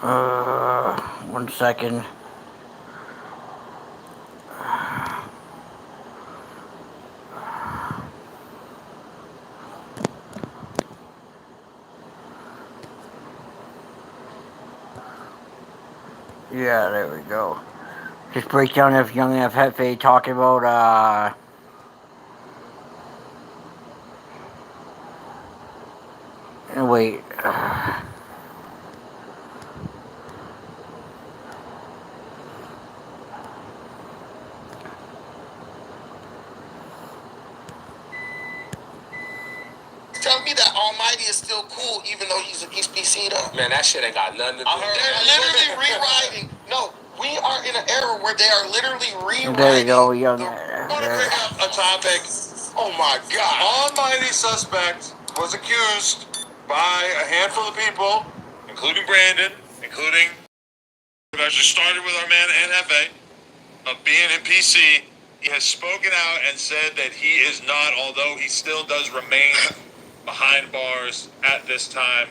One second. Yeah, there we go. Just breakdown of Young Jefe talking about wait. Tell me that Almighty is still cool, even though he's PC'd up. Man, that shit ain't got nothing to do with it. They're literally rewriting. No, we are in an era where they are literally rewriting. There you go, Young. I want to bring up a topic. Oh my God. Almighty suspect was accused by a handful of people, including Brandon, including... It actually started with our man NFA, of being in PC. He has spoken out and said that he is not, although he still does remain behind bars at this time.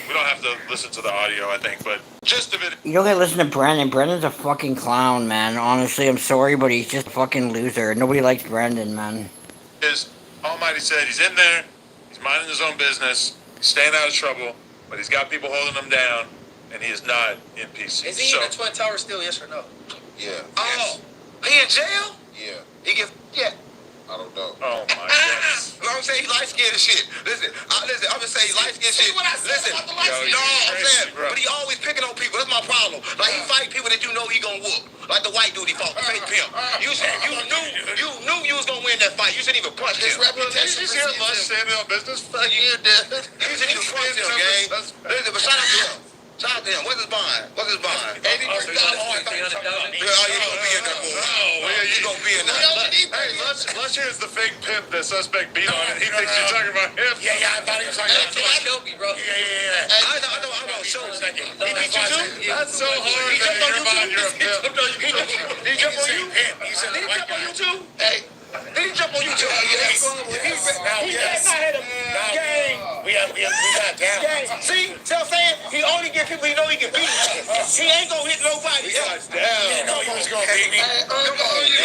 We don't have to listen to the audio, I think, but just of it. You don't gotta listen to Brandon. Brandon's a fucking clown, man. Honestly, I'm sorry, but he's just a fucking loser. Nobody likes Brandon, man. Is Almighty said he's in there, he's minding his own business, he's staying out of trouble, but he's got people holding him down, and he is not in PC. Is he in the Twin Towers still, yes or no? Yeah. Oh, he in jail? Yeah. He gets, yeah. I don't know. Oh my goodness. You know what I'm saying? He light skinned and shit. Listen, I'm gonna say he light skinned shit. what I said Listen, about the light skin? no, I'm Crazy, saying, bro. but he always picking on people. That's my problem. Like he fight people that you know he gonna whoop. Like the white dude he fought, the fake pimp. You said you knew you was gonna win that fight. You shouldn't even punch him. His reputation Did you see him much standing on business? Fuck you, dude. You shouldn't even punch him, gang. Listen, but shout out to him. Shout out to him. What's his bond? What's his bond? $80,000. Yeah, oh, you gonna be in there, boy. You gonna be in there. Hey, let's hear the fake pimp the suspect beat on, and he thinks you're talking about him. Yeah, I thought he was talking about Shelby, bro. Yeah. I know. Show a second. He beat you too? That's so hard that you're behind your pimp. Did he jump on you? Did he jump on you too? Hey. Did he jump on you too? We got down. See what I'm saying? He only get people he know he can beat. He ain't gonna hit nobody else. Down. He know he was gonna beat me. Come on, you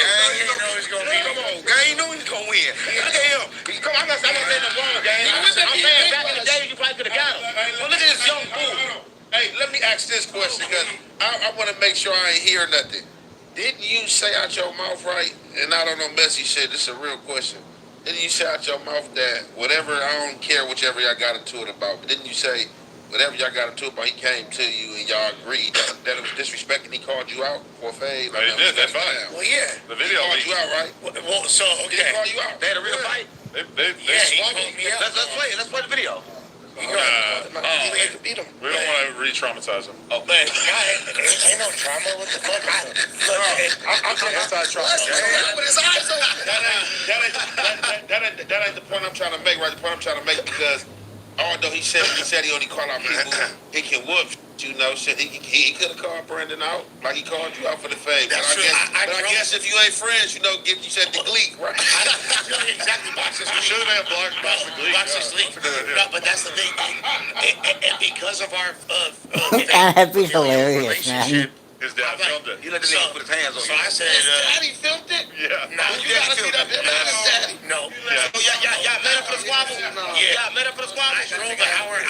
know he's gonna beat me. Come on, gang. He knew he was gonna win. Look at him. Come on, I'm not saying the wrong, gang. I'm saying back in the day you probably could have got him. But look at this young fool. Hey, let me ask this question because I want to make sure I ain't hear nothing. Didn't you say out your mouth right? And I don't know messy shit. This is a real question. Didn't you say out your mouth that whatever, I don't care whichever y'all got into it about, but didn't you say whatever y'all got into it about, he came to you and y'all agreed that it was disrespect and he called you out for fade? No, he did. That's fine. Well, yeah. The He video called leaked. you out, right? Well, so, Did he okay. call you out? They had a real fight? They Yeah, he called me out. Let's play it. Let's play the video. He could beat him. We don't want to re-traumatize him. Oh, man. Ain't no trauma. What the fuck? I'm anti-trauma. But his eyes open. That ain't the point I'm trying to make, right? The point I'm trying to make because although he said he only called out people he can whoop, you know, shit, he could have called Brandon out like he called you out for the fade. But I guess if you ain't friends, you know, you said the gleek, right? Exactly. Boxes. You should have blocked the gleek. Boxes leak. No, but that's the thing. And because of our Happy's hilarious, man. His dad filmed it. You let the nigga put his hands on you. So I said, Daddy filmed it? Yeah. no, You gotta see that video. Daddy. No. Yeah. So y'all met up for the squabble? Yeah. Y'all met up for the squabble? I drove an hour.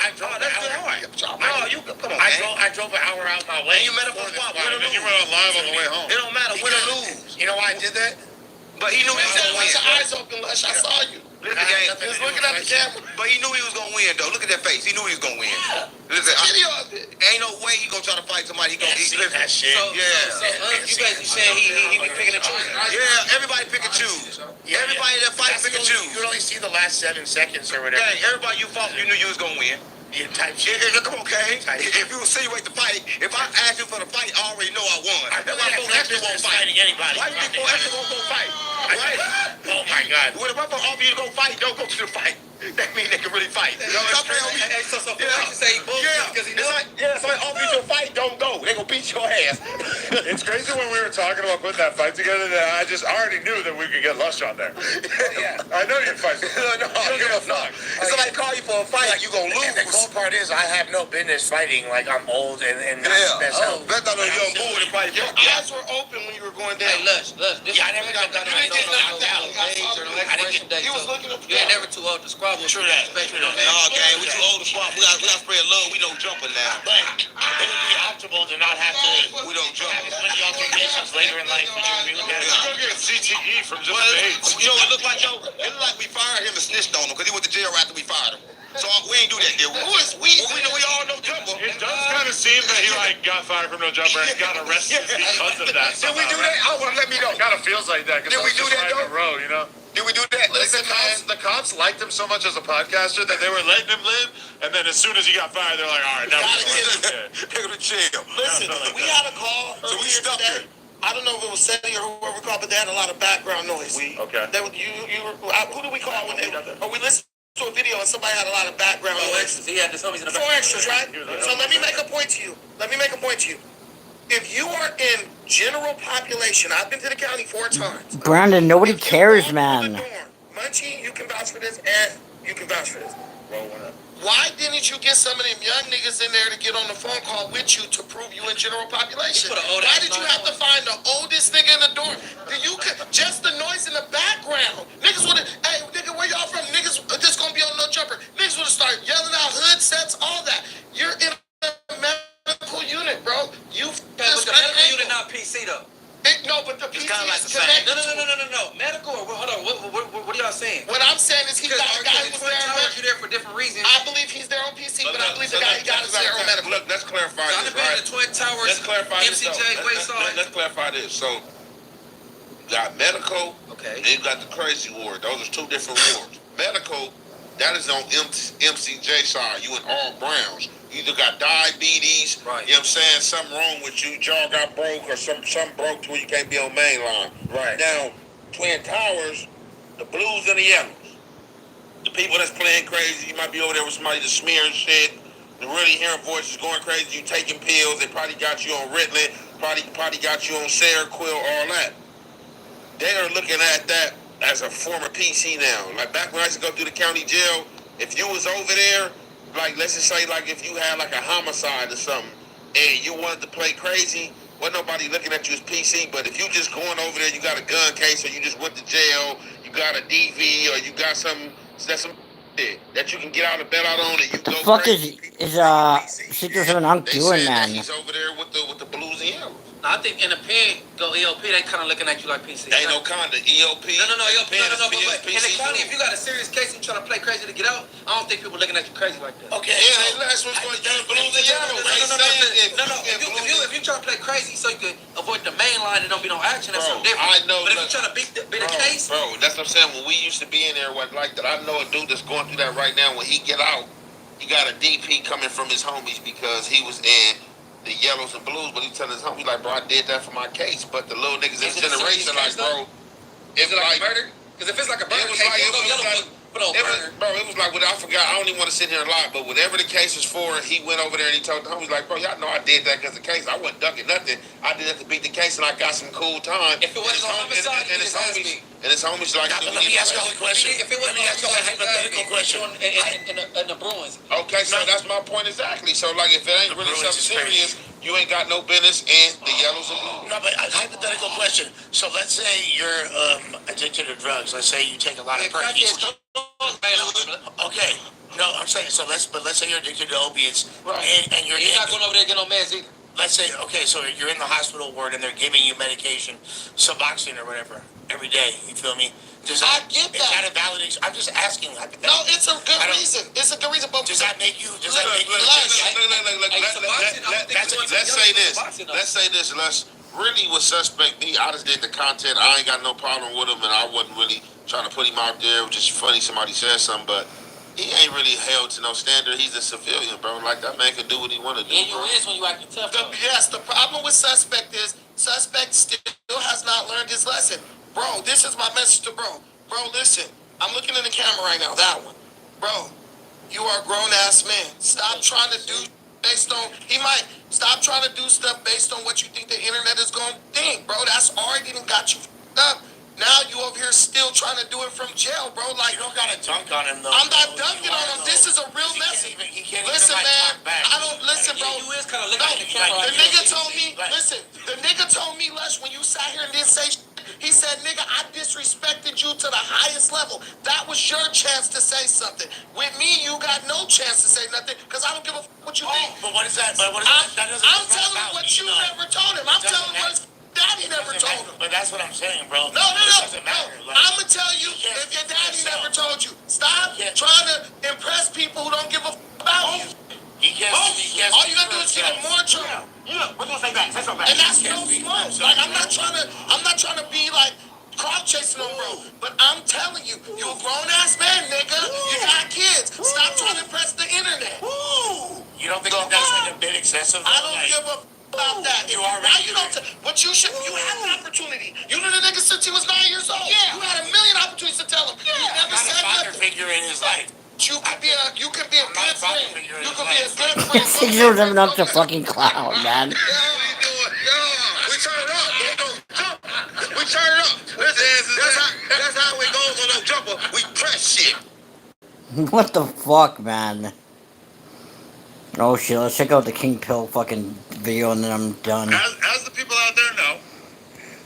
No, you come on. I drove an hour out my way. And you met up for the squabble? And you went on live on the way home. It don't matter. Win or lose. You know why I did that? But he knew he was gonna win. Your eyes open, Lush. I saw you. Listen, gang, he was looking at the camera, but he knew he was gonna win, though. Look at that face. He knew he was gonna win. Listen, Video of it. ain't no way he gonna try to fight somebody. He gonna listen. That shit. So, Yeah. you basically saying he be picking and choosing. Yeah, everybody pick and choose. Everybody that fight pick and choose. You only see the last 7 seconds or whatever. Gang, everybody you fought, you knew you was gonna win. Yeah, type shit. Come on, Kane. If you insinuate the fight, if I ask you for the fight, I already know I won. That's why Bo Extra won't fight. Why you think Bo Extra won't go fight? Right? Oh my God. Well, if I'm gonna offer you to go fight, don't go to the fight. That means they can really fight. Stop playing with me. So say bullshit because he knows. Somebody offer you to a fight, don't go. They gonna beat your ass. It's crazy when we were talking about putting that fight together that I already knew that we could get Lush on there. Yeah. I know you'd fight. No, You don't give a fuck. If somebody call you for a fight, like you gonna lose. And the cool part is, I have no business fighting. Like, I'm old and not the best health. That's not a young boy to fight. Your eyes were open when you were going down. Hey, Lush, this Yeah, I never got no knocked out. age or no expiration date. He was looking up. You ain't never too old to squabble. True that. Especially No, gang, we too old to swap. We got spread love. We don't jump now. But it would be optimal to not have to We don't jump. have as many altercations later in life. Would you agree with that? You go get CTE from just Well, dates. it looked like we fired him and snitched on him because he went to jail after we fired him. So we ain't do that, did we? We know we all know Jumper. It does kind of seem that he got fired from No Jumper and got arrested because of that. Did we do that? I want to let me know. Kind of feels like that because Did we do that, in a though? row, you know. Did we do that? Like Listen, the cops liked him so much as a podcaster that they were letting him live, and then as soon as he got fired, they're like, all right, now we're going to Take him to jail. Listen, we had a call So we earlier stopped today. I don't know if it was Seti or whoever called, but they had a lot of background noise. Okay. Who do we call when they? Or we listened to a video and somebody had a lot of background noise. extras. He had his homies in the 4 extras, right? So let me make a point to you. If you are in general population, I've been to the county 4 times. Brandon, nobody If you cares, walk man. through the dorm, Munchie, you can vouch for this, and you can vouch for this. Why didn't you get some of them young niggas in there to get on the phone call with you to prove you in general population? You put an old Why ass did you on have to find the oldest nigga in the dorm? Just the noise in the background. Niggas would have, hey, nigga, where y'all from? Niggas, this gonna be on No Jumper. Niggas would have started yelling out hood sets, all that. You're in a medical unit, bro. But the medical unit not PC though. No, but the PC Kinda like is the same. connected. No. Medical or hold on. What are y'all saying? What I'm saying is he got a guy who was Twin there. Towers, you there for different reasons. I believe he's there on PC, but I believe the guy he got is there on medical. Look, let's clarify I've this, been right? to Twin Towers. Let's clarify this, MCJ, though. Wayside. Let's clarify this. So, you got medical, Okay. then you got the crazy ward. Those are 2 different wards. Medical, that is on MCJ side. You in all Browns. You either got diabetes, Right. you know what I'm saying, something wrong with you, jaw got broke, or something broke to where you can't be on main line. Right. Now, Twin Towers, the blues and the yellows. The people that's playing crazy, you might be over there with somebody that's smearing shit, the really hearing voices going crazy, you taking pills, they probably got you on Ritalin, probably got you on Seroquel, all that. They are looking at that as a former PC now. Like back when I used to go through the county jail, if you was over there, like let's just say like if you had like a homicide or something, and you wanted to play crazy, wasn't nobody looking at you as PC, but if you just going over there, you got a gun case, or you just went to jail, you got a DV, or you got some shit that you can get out of bed out on, and you The go fuck crazy. is 607 Hunk They doing, said that man? he's over there with the blues and yellows. I think in the pen, go ELP, they kind of looking at you like PC. Ain't no kinda EOP. No, ELP, pen no, is but in the PC county, too. if you got a serious case and you trying to play crazy to get out, I don't think people looking at you crazy like that. Okay. Yeah, that's what's going to blues and yellows. If you try to play crazy so you can avoid the main line and don't be no action, that's Bro, something different. I know, But if look, you trying to beat the case, Bro, that's what I'm saying. When we used to be in there, what like that, I know a dude that's going through that right now. When he get out, he got a DP coming from his homies because he was in the yellows and blues, but he telling his homies like, bro, I did that for my case. But the little niggas in Is it a generation serious like, case, bro, is it like murder? Because if it's like a murder case, you go yellow for no murder. It was like, I forgot, I don't even want to sit here and lie, but whatever the case was for, he went over there and he told the homies like, bro, y'all know I did that because of the case. I wasn't ducking nothing. I did that to beat the case and I got some cool time. If it wasn't on homicide, and his homies like, Now, let me ask y'all a question. If it wasn't Let me ask y'all a hypothetical question. in the Bruins. okay, so that's my point exactly. So like, if it ain't really Bruins something is serious, you ain't got no business in the yellows and blues. No, but a hypothetical question. So let's say you're addicted to drugs. Let's say you take a lot of perkies. Okay. No, I'm saying so. Let's say you're addicted to opiates, and you're not going over there to get no meds either. Let's say okay, so you're in the hospital ward and they're giving you medication, Suboxone or whatever, every day. You feel me? I get Is that. that a validation? I'm just asking. No, it's a good reason. It's a good reason. But Does that make you? Does that Look, make you? let's say this. Let's really with suspect me. I just did the content. I ain't got no problem with him, and I wasn't really trying to put him out there. It was just funny somebody said something, but he ain't really held to no standard. He's a civilian, bro. Like that man can do what he want to do. And you Bro. is when you acting tough. Yes, the problem with suspect is suspect still has not learned his lesson. Bro, this is my message to bro. Bro, listen. I'm looking in the camera right now. That one. Bro, you are a grown ass man. Stop trying to do based on, he might stop trying to do stuff based on what you think the internet is going to think, bro. That's already done got you up. Now you over here still trying to do it from jail, bro. Like, You don't gotta dunk on him though. I'm not dunking on him. This is a real message. Listen, man. I don't listen, bro. You is kind of looking No, at the camera. the nigga told me. Listen, the nigga told me, Lush, when you sat here and didn't say shit, he said, nigga, I disrespected you to the highest level. That was your chance to say something. With me, you got no chance to say nothing because I don't give a fuck what you think. But what is that? But what is that? I'm telling you what you never told him. I'm telling you what his daddy never told him. But that's what I'm saying, bro. No. It doesn't matter. I'm gonna tell you if your daddy never told you. Stop trying to impress people who don't give a fuck about you. He gets. All you gotta do is get in more trouble. Yeah, we're gonna say that. Say something back. And that's no smoke. Like I'm not trying to be like crowd chasing them, bro. But I'm telling you, you a grown ass man, nigga. You got kids. Stop trying to impress the internet. You don't think that's like a bit excessive? I don't give a about that. You already now you don't. But you should. You had an opportunity. You knew the nigga since he was 9 years old. Yeah. You had a million opportunities to tell him. You never Not said a father nothing. figure in his life. You could be a good friend. You could be a good friend. You're living up to fucking clown, man. We turn it up. We turn it up. That's how it goes on no jumper. We press shit. What the fuck, man? Oh shit, let's check out the King Pill fucking video and then I'm done. As the people out there know,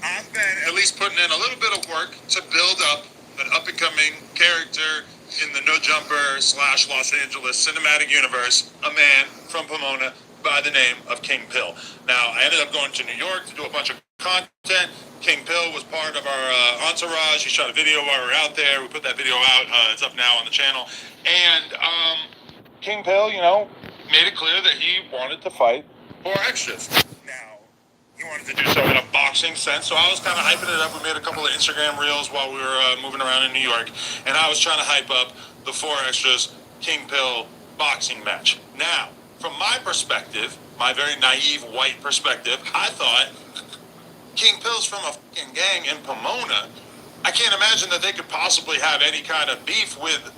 I've been at least putting in a little bit of work to build up an up-and-coming character in the No Jumper / Los Angeles cinematic universe, a man from Pomona by the name of King Pill. Now, I ended up going to New York to do a bunch of content. King Pill was part of our entourage. He shot a video while we were out there. We put that video out. It's up now on the channel. And King Pill, made it clear that he wanted to fight for extras. Now, he wanted to do so in a boxing sense, so I was kind of hyping it up. We made a couple of Instagram reels while we were moving around in New York, and I was trying to hype up the 4 extras King Pill boxing match. Now, from my perspective, my very naive white perspective, I thought King Pill's from a fucking gang in Pomona. I can't imagine that they could possibly have any kind of beef with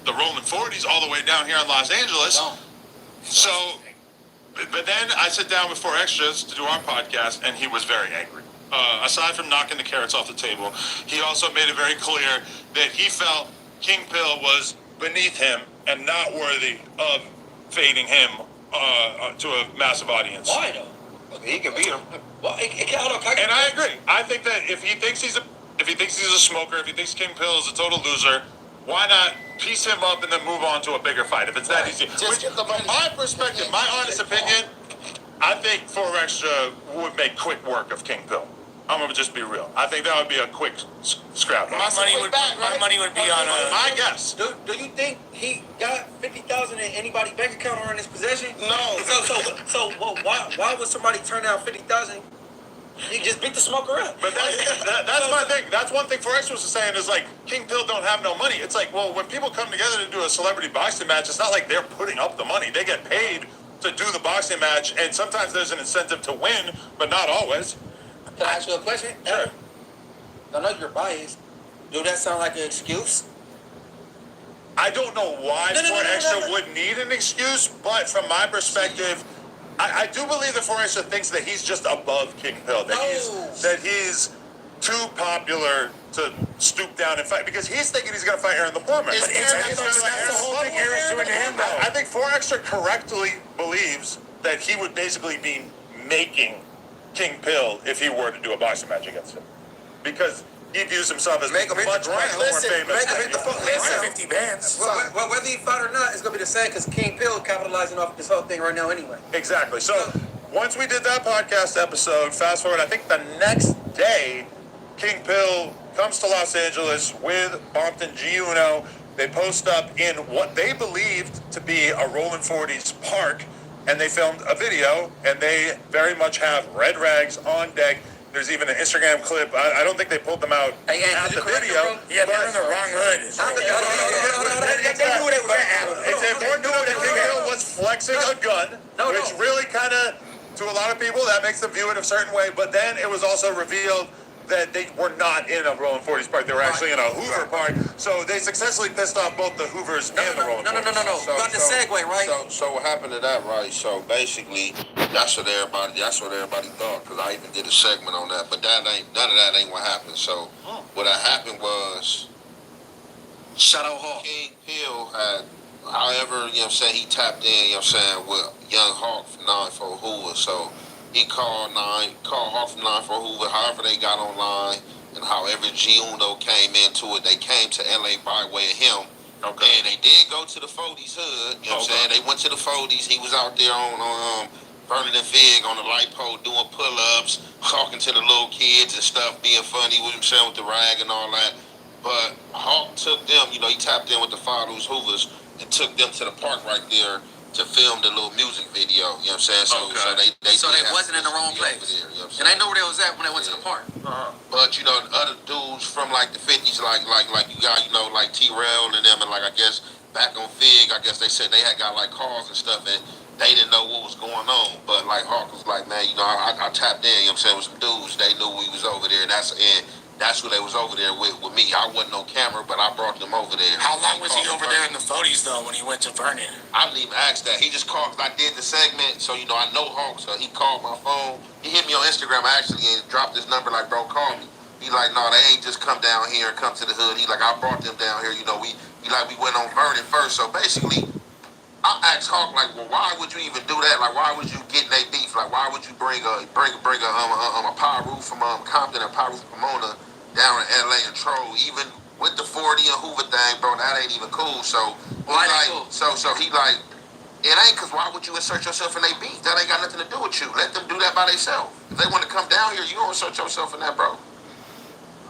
the Rolling 40s all the way down here in Los Angeles. No. So, but then I sit down with 4 extras to do our podcast, and he was very angry. Aside from knocking the carrots off the table, he also made it very clear that he felt King Pill was beneath him and not worthy of fading him to a massive audience. Why though? He can beat him. Well, And I agree. I think that if he thinks he's a smoker, if he thinks King Pill is a total loser, why not piece him up and then move on to a bigger fight if it's that easy? From my perspective, my honest opinion, I think 4 extra would make quick work of King Pill. I'm gonna just be real. I think that would be a quick scrap. My money would be on my guess. Do you think he got 50,000 in anybody's bank account or in his possession? No. So why would somebody turn down 50,000? You just beat the smoker up. But that's my thing. That's one thing 4 extras was saying is like King Pill don't have no money. It's like, well, when people come together to do a celebrity boxing match, it's not like they're putting up the money. They get paid to do the boxing match, and sometimes there's an incentive to win, but not always. Can I ask you a question? Sure. I know you're biased. Do that sound like an excuse? I don't know why 4 extra would need an excuse, but from my perspective, I do believe that 4 extra thinks that he's just above King Pill, that he's too popular to stoop down and fight, because he's thinking he's going to fight Aaron the Plumber. That's the whole thing Aaron's doing to him, though. I think 4 extra correctly believes that he would basically be making King Pill if he were to do a boxing match against him, because he views himself as much more famous. Make him hit the fucking ground. 50 bands. Well, whether he fight or not, it's gonna be the same because King Pill capitalizing off this whole thing right now anyway. Exactly. So once we did that podcast episode, fast forward, I think the next day, King Pill comes to Los Angeles with Bompton G Uno. They post up in what they believed to be a Rolling 40s park, and they filmed a video, and they very much have red rags on deck. There's even an Instagram clip. I don't think they pulled them out at the video. Yeah, they're in the wrong hood. It's important to know that King Pill was flexing a gun, which really kind of, to a lot of people, that makes them view it a certain way. But then it was also revealed that they were not in a Rolling 40s park. They were actually in a Hoover park. So they successfully pissed off both the Hoovers and the Rolling 40s. No. So- Got the segue, right? So what happened to that, right? So basically, that's what everybody thought, because I even did a segment on that. But none of that ain't what happened. So what happened was, Shout out Hawk. King Pill had, however, you know what I'm saying, he tapped in, you know what I'm saying, with Young Hawk from 9-4 Hoover. So he called Hawk from 9-4 Hoover, however they got online, and however G Uno came into it, they came to LA by way of him. Okay. And they did go to the Foldies hood, you know what I'm saying? They went to the Foldies. He was out there on Vernon and Vig on the light pole doing pull-ups, talking to the little kids and stuff, being funny with him, saying with the rag and all that. But Hawk took them, you know, he tapped in with the Fathers Hoovers and took them to the park right there to film the little music video, you know what I'm saying? So they wasn't in the wrong place. There, you know what I'm And they knew where they was at when they went to the park. But you know, other dudes from like the 50s, like you got, you know, like T-Rail and them, and like I guess back on Fig, I guess they said they had got like cars and stuff, and they didn't know what was going on. But like Hawk was like, man, you know, I tapped in, you know what I'm saying, with some dudes. They knew we was over there, and that's who they was over there with me. I wasn't on camera, but I brought them over there. How long was he over there in the 40s, though, when he went to Vernon? I didn't even ask that. He just called, because I did the segment, so, you know, I know Hawk, so he called my phone. He hit me on Instagram, actually, and dropped his number, like, bro, call me. He like, no, they ain't just come down here and come to the hood. He like, I brought them down here, you know, we went on Vernon first. So basically, I asked Hawk, like, well, why would you even do that? Like, why would you get in a beef? Like, why would you bring a power roof from Compton and power roof from Pomona down in LA and troll, even with the 40 and Hoover thing, bro? That ain't even cool. So Why like, cool? so he like, it ain't, because why would you insert yourself in a beef? That ain't got nothing to do with you. Let them do that by themselves. If they want to come down here, you don't insert yourself in that, bro.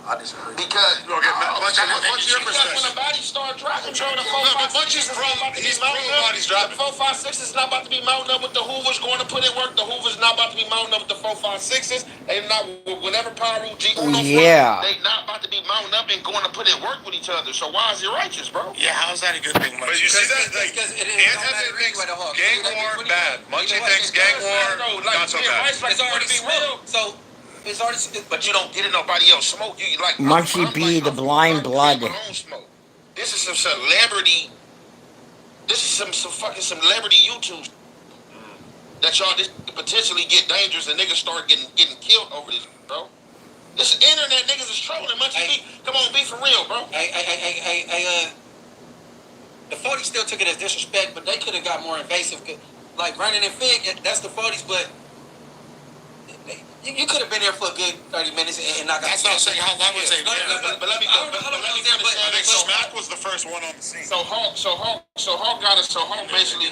I disagree. Because You don't get mad. What's your perspective? when the bodies start dropping, bro, the but Munchie's pro bodies dropping. The 4.56 is not about to be mounting up with the Hoovers going to put in work. The Hoovers not about to be mounting up with the 4.56s. They not, whatever power rule G Uno Yeah. they not about to be mounting up and going to put in work with each other. So why is it righteous, bro? Yeah, how's that a good thing, But you see that, like, Ant thinks gang war bad. Munchie thinks gang war not so bad. It's already smoked. So it's already. But you don't get in nobody else smoke. You like Munchie B, the blind blood. my own smoke. This is some celebrity. This is some fucking celebrity YouTube that y'all this could potentially get dangerous and niggas start getting killed over this, bro. This internet niggas is trolling. Munchie B, come on, be for real, bro. The 40s still took it as disrespect, but they could have got more invasive. Like Vernon and Fig, that's the 40s, but you could have been there for a good 30 minutes and not got. That's not saying how long was they there. But let me go. I think Smack was the first one on the scene. So Hawk got us. So Hawk basically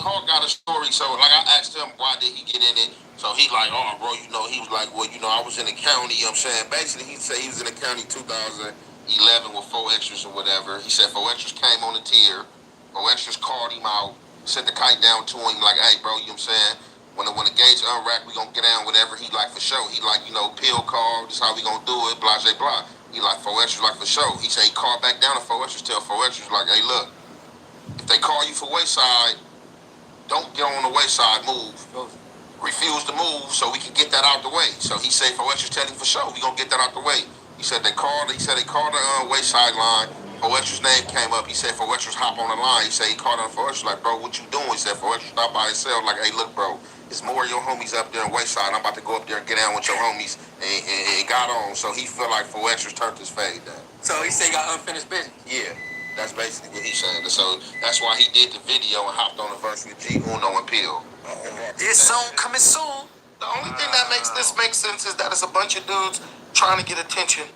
Hawk got a story. So like I asked him why did he get in it. So he like, oh bro, you know, he was like, well, you know, I was in the county. You know what I'm saying? Basically, he said he was in the county 2011 with 4 extras or whatever. He said 4 extras came on the tier. 4 extras called him out, sent the kite down to him like, hey bro, you know what I'm saying? When the gates unwrap, we gonna get down whatever he like for sure. He like, you know, pill call, this how we gonna do it, blah, blah, blah. He like 4 extras like for sure. He say he called back down to 4 extras, tell 4 extras like, hey look, if they call you for wayside, don't get on the wayside, move. Refuse to move so we can get that out the way. So he say 4 extras tell him for sure, we gonna get that out the way. He said they called the wayside line. 4 extras name came up. He said 4 extras hop on the line. He said he called on 4 extras like, bro, what you doing? He said 4 extras stop by himself like, hey look bro, it's more of your homies up there on Wayside. I'm about to go up there and get down with your homies and got on. So he feel like 4 extras turned his fade down. So he say he got unfinished business. Yeah, that's basically what he's saying. So that's why he did the video and hopped on the verse with G Uno and Pill. This song coming soon. The only thing that makes this make sense is that it's a bunch of dudes trying to get attention.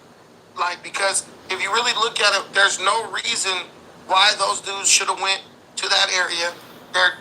Like, because if you really look at it, there's no reason why those dudes should have went to that area. They're